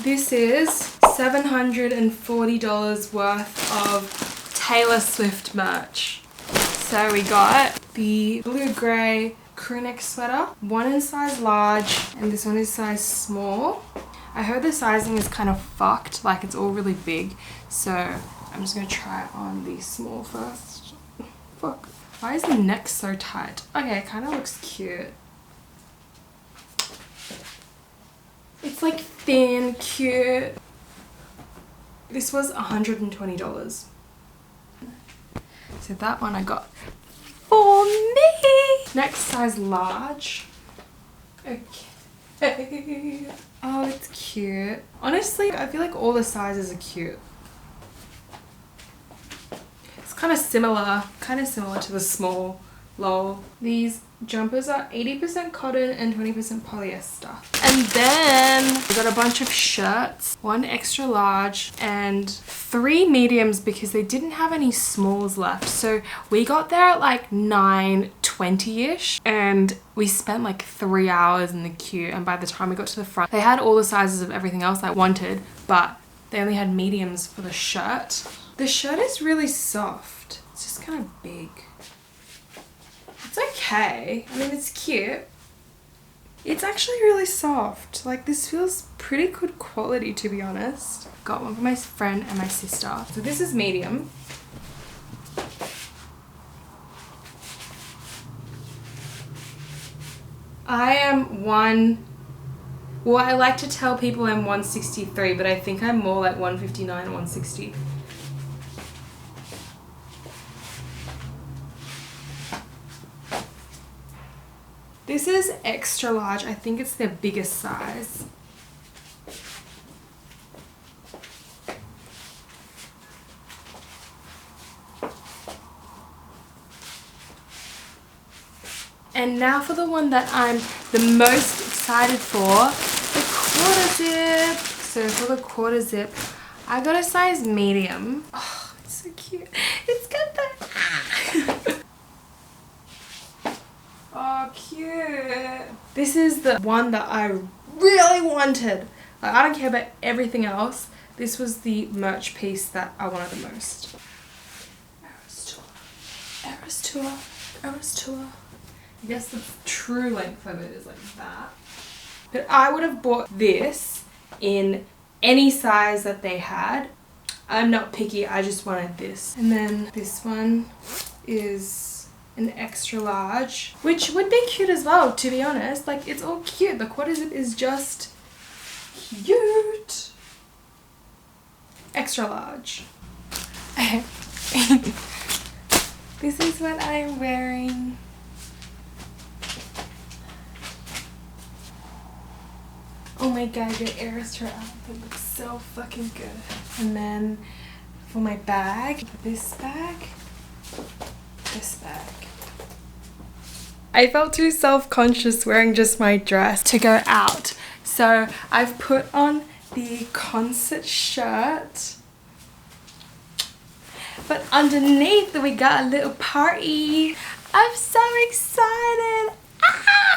This is $740 worth of Taylor Swift merch. So we got the blue-grey crewneck sweater. One in size large and this one is size small. I heard the sizing is kind of fucked, like it's all really big. So I'm just gonna try it on the small first. Fuck. Why is the neck so tight? Okay, it kind of looks cute. It's like thin, cute. This was $120. So that one I got for me. Next size large. Okay. Oh, it's cute. Honestly, I feel like all the sizes are cute. It's kind of similar to the small. Lol. These jumpers are 80% cotton and 20% polyester. And then we got a bunch of shirts, one extra large and 3 mediums because they didn't have any smalls left. So we got there at like 9:20ish and we spent like 3 hours in the queue, and by the time we got to the front, they had all the sizes of everything else I wanted, but they only had mediums for the shirt. The shirt is really soft. It's just kind of big. It's okay. I mean, it's cute. It's actually really soft. Like, this feels pretty good quality, to be honest. Got one for my friend and my sister. So this is medium. I am well, I like to tell people I'm 163, but I think I'm more like 159, 160. This is extra large. I think it's their biggest size. And now for the one that I'm the most excited for, the quarter zip. So for the quarter zip, I got a size medium. Oh, it's so cute. It's got that. Oh, cute. This is the one that I really wanted. Like, I don't care about everything else. This was the merch piece that I wanted the most. Eras Tour. I guess the true length of it is like that. But I would have bought this in any size that they had. I'm not picky, I just wanted this. And then this one is an extra large, which would be cute as well, to be honest. Like, it's all cute. The quarter zip is just cute. Extra large. This is what I'm wearing. Oh my god, your Eras Tour outfit looks so fucking good. And then for my bag, this bag. I felt too self-conscious wearing just my dress to go out. So I've put on the concert shirt. But underneath we got a little party. I'm so excited. Ah!